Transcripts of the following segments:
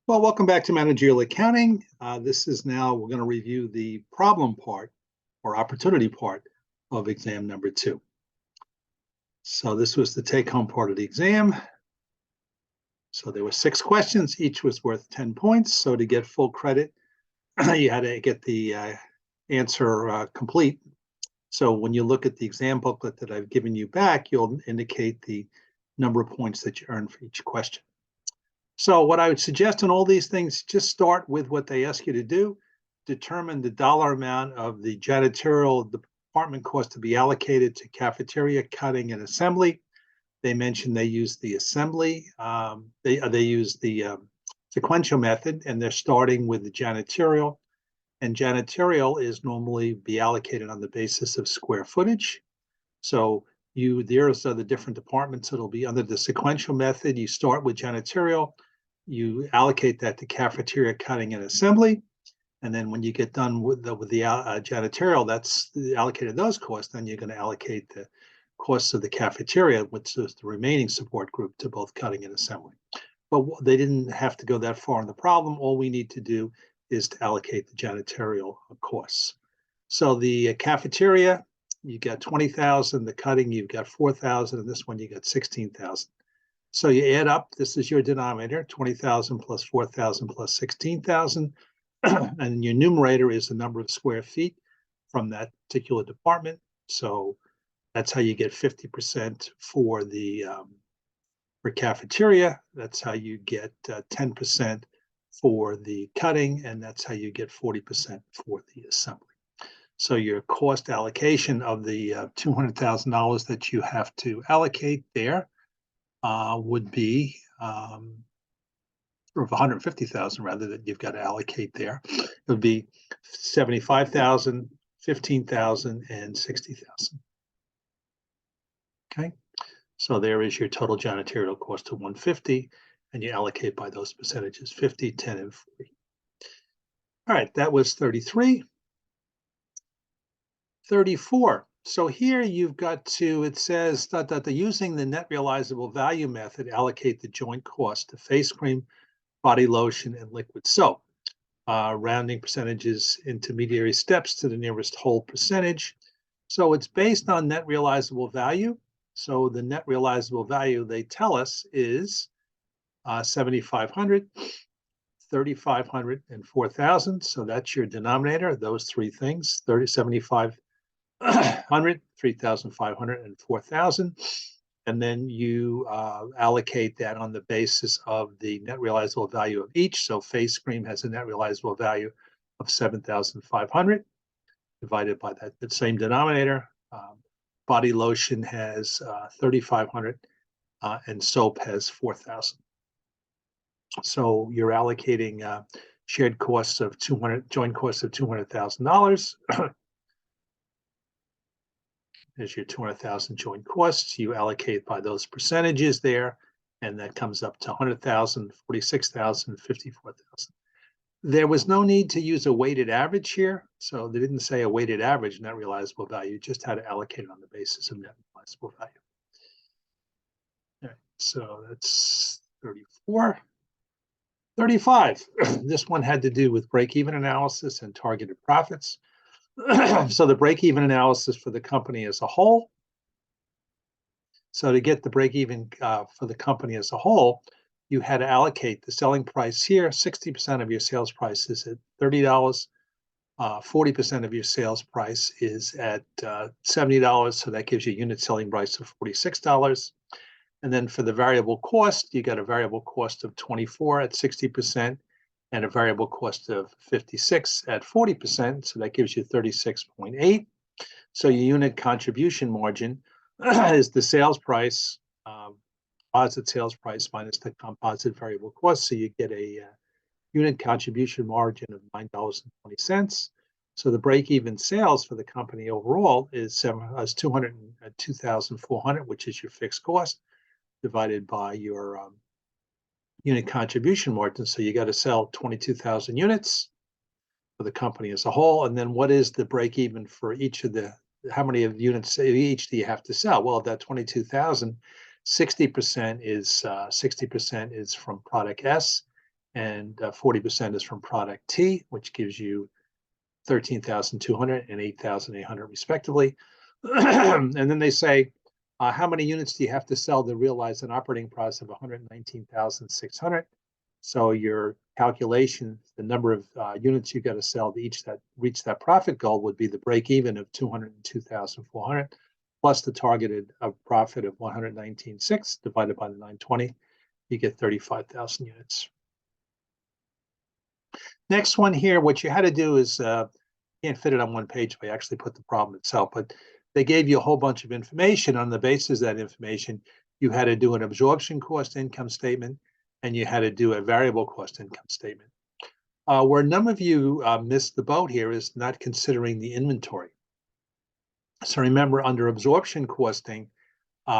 Well, welcome back to Managerial Accounting. This is now, we're going to review the problem part or opportunity part of exam number 2. So this was the take-home part of the exam. So there were 6 questions, each was worth 10 points. So to get full credit, you had to get the answer complete. So when you look at the exam booklet that I've given you back, you'll indicate the number of points that you earned for each question. So what I would suggest in all these things, just start with what they ask you to do. Determine the dollar amount of the janitorial department cost to be allocated to cafeteria, cutting, and assembly. They mentioned they use the assembly. They use the sequential method, and they're starting with the janitorial. And janitorial is normally be allocated on the basis of square footage. So there's the different departments that'll be under the sequential method. You start with janitorial, you allocate that to cafeteria, cutting, and assembly. And then when you get done with the janitorial, that's allocated those costs, then you're going to allocate the costs of the cafeteria, which is the remaining support group, to both cutting and assembly. But they didn't have to go that far in the problem. All we need to do is to allocate the janitorial costs. So the cafeteria, you got 20,000, the cutting, you've got 4,000, and this one you got 16,000. So you add up, this is your denominator, 20,000 plus 4,000 plus 16,000. And your numerator is the number of square feet from that particular department. So that's how you get 50% for the for cafeteria. That's how you get 10% for the cutting, and that's how you get 40% for the assembly. So your cost allocation of the $200,000 that you have to allocate there would be, or 150,000 rather, that you've got to allocate there. It would be 75,000, 15,000, and 60,000. Okay, so there is your total janitorial cost of 150, and you allocate by those percentages: 50, 10, and 40. All right, that was 33. 34. So here you've got to, it says that using the net realizable value method, allocate the joint cost to face cream, body lotion, and liquid soap. Rounding percentages, intermediary steps to the nearest whole percentage. So it's based on net realizable value. So the net realizable value, they tell us, is 7,500, 3,500, and 4,000. So that's your denominator, those 3 things: 7,500, 3,500, and 4,000. And then you allocate that on the basis of the net realizable value of each. So face cream has a net realizable value of 7,500 divided by that same denominator. Body lotion has 3,500, and soap has 4,000. So you're allocating shared costs of joint costs of $200,000. There's your 200,000 joint costs. You allocate by those percentages there, and that comes up to 100,000, 46,000, 54,000. There was no need to use a weighted average here. So they didn't say a weighted average net realizable value, just how to allocate it on the basis of net realizable value. All right, so that's 34. 35. This one had to do with break-even analysis and targeted profits. So the break-even analysis for the company as a whole. So to get the break-even for the company as a whole, you had to allocate the selling price here. 60% of your sales price is at $30. 40% of your sales price is at $70. So that gives you a unit selling price of $46. And then for the variable cost, you got a variable cost of 24 at 60%. And a variable cost of 56 at 40%. So that gives you 36.8. So your unit contribution margin is the sales price, composite sales price minus the composite variable cost. So you get a unit contribution margin of $9.20. So the break-even sales for the company overall is 202,400, which is your fixed cost, divided by your unit contribution margin. So you got to sell 22,000 units for the company as a whole. And then what is the break even for each of the, how many of units each do you have to sell? Well, that 22,000, 60% is from product S, and 40% is from product T, which gives you 13,200 and 8,800 respectively. And then they say, how many units do you have to sell to realize an operating profit of 119,600? So your calculation, the number of units you got to sell to reach that profit goal would be the break even of 202,400 plus the targeted profit of 119,600 divided by the 920. You get 35,000 units. Next one here, what you had to do is, can't fit it on one page, but I actually put the problem itself, but they gave you a whole bunch of information. On the basis of that information, you had to do an absorption cost income statement, and you had to do a variable cost income statement. Where none of you missed the boat here is not considering the inventory. So remember, under absorption costing,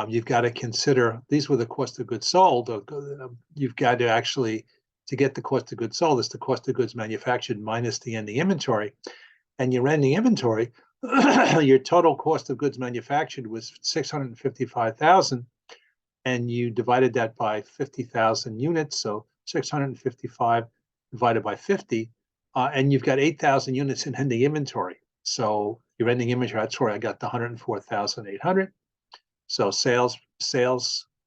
you've got to consider, these were the cost of goods sold. You've got to actually, to get the cost of goods sold, it's the cost of goods manufactured minus the ending inventory. And your ending inventory, your total cost of goods manufactured was 655,000, and you divided that by 50,000 units, so 655 divided by 50, and you've got 8,000 units in ending inventory. So your ending inventory, that's where I got the 104,800. So sales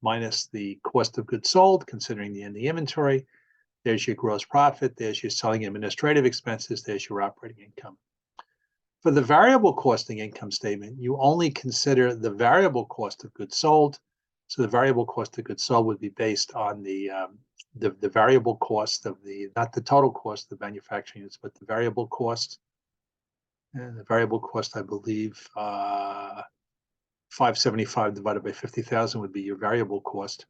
minus the cost of goods sold, considering the ending inventory. There's your gross profit. There's your selling administrative expenses. There's your operating income. For the variable costing income statement, you only consider the variable cost of goods sold. So the variable cost of goods sold would be based on the variable cost of not the total cost of the manufacturing units, but the variable cost. And the variable cost, I believe, 575 divided by 50,000 would be your variable cost.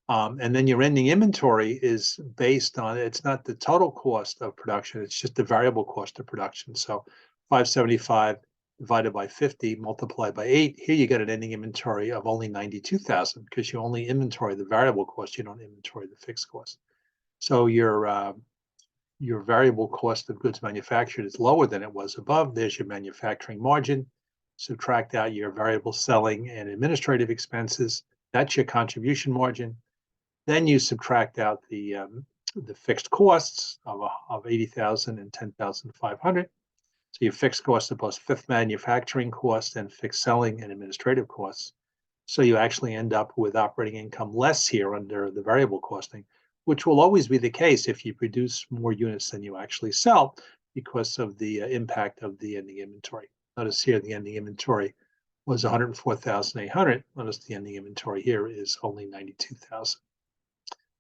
And then your ending inventory is based on, it's not the total cost of production, it's just the variable cost of production. So 575 divided by 50 multiplied by 8, here you get an ending inventory of only 92,000 because you only inventory the variable cost, you don't inventory the fixed cost. So your variable cost of goods manufactured is lower than it was above. There's your manufacturing margin. Subtract out your variable selling and administrative expenses. That's your contribution margin. Then you subtract out the fixed costs of 80,000 and 10,500. So your fixed costs are both fixed manufacturing costs and fixed selling and administrative costs. So you actually end up with operating income less here under the variable costing, which will always be the case if you produce more units than you actually sell because of the impact of the ending inventory. Notice here the ending inventory was 104,800. Notice the ending inventory here is only 92,000.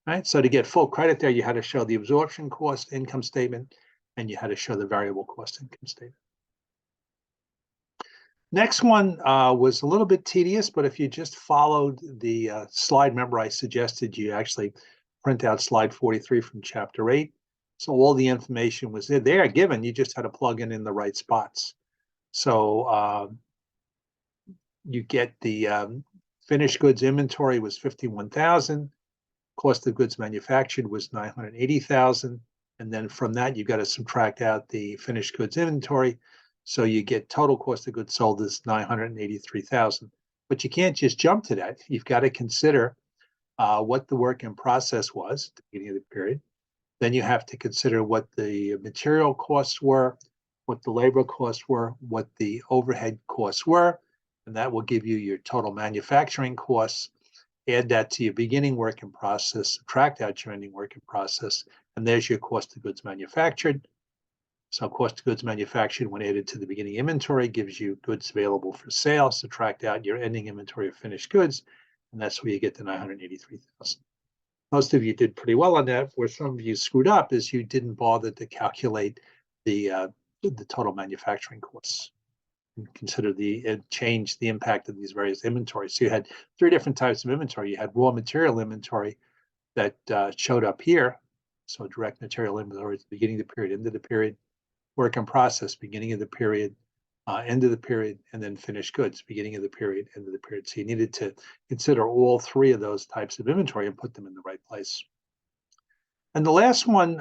Right? So to get full credit there, you had to show the absorption cost income statement, and you had to show the variable cost income statement. Next one was a little bit tedious, but if you just followed the slide, remember I suggested you actually print out slide 43 from chapter 8. So all the information was there given, you just had to plug in the right spots. So you get the finished goods inventory was 51,000. Cost of goods manufactured was 980,000. And then from that, you've got to subtract out the finished goods inventory. So you get total cost of goods sold is 983,000. But you can't just jump to that. You've got to consider what the work in process was at the beginning of the period. Then you have to consider what the material costs were, what the labor costs were, what the overhead costs were, and that will give you your total manufacturing costs. Add that to your beginning work in process, subtract out your ending work in process, and there's your cost of goods manufactured. So cost of goods manufactured when added to the beginning inventory gives you goods available for sale. Subtract out your ending inventory of finished goods, and that's where you get the 983,000. Most of you did pretty well on that. Where some of you screwed up is you didn't bother to calculate the total manufacturing costs and consider change the impact of these various inventories. So you had 3 different types of inventory. You had raw material inventory that showed up here. So direct material inventory at the beginning of the period, end of the period, work in process, beginning of the period, end of the period, and then finished goods, beginning of the period, end of the period. So you needed to consider all 3 of those types of inventory and put them in the right place. And the last one,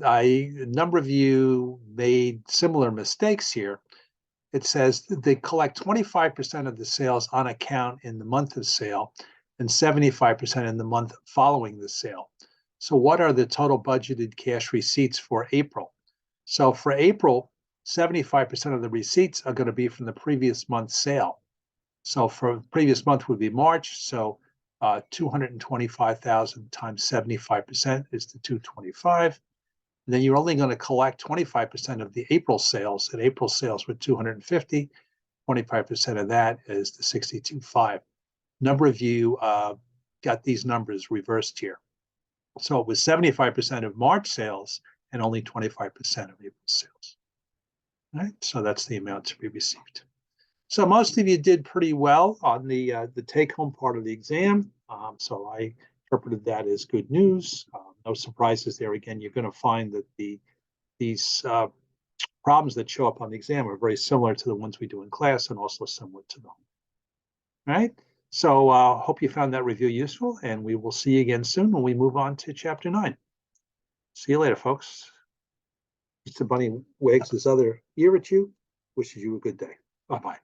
a number of you made similar mistakes here. it says that they collect 25% of the sales on account in the month of sale and 75% in the month following the sale. So what are the total budgeted cash receipts for April? So for April, 75% of the receipts are going to be from the previous month's sale. So for the previous month would be March. So 225,000 times 75% is the 225. And then you're only going to collect 25% of the April sales. And April sales were 250. 25% of that is the 62.5. Number of you got these numbers reversed here. So it was 75% of March sales and only 25% of April sales. All right, so that's the amount to be received. So most of you did pretty well on the take-home part of the exam. So I interpreted that as good news. No surprises there. Again, you're going to find that these problems that show up on the exam are very similar to the ones we do in class and also similar to them. All right. So hope you found that review useful, and we will see you again soon when we move on to Chapter 9. See you later, folks. Mr. Bunny wags his other ear at you, wishes you a good day. Bye-bye.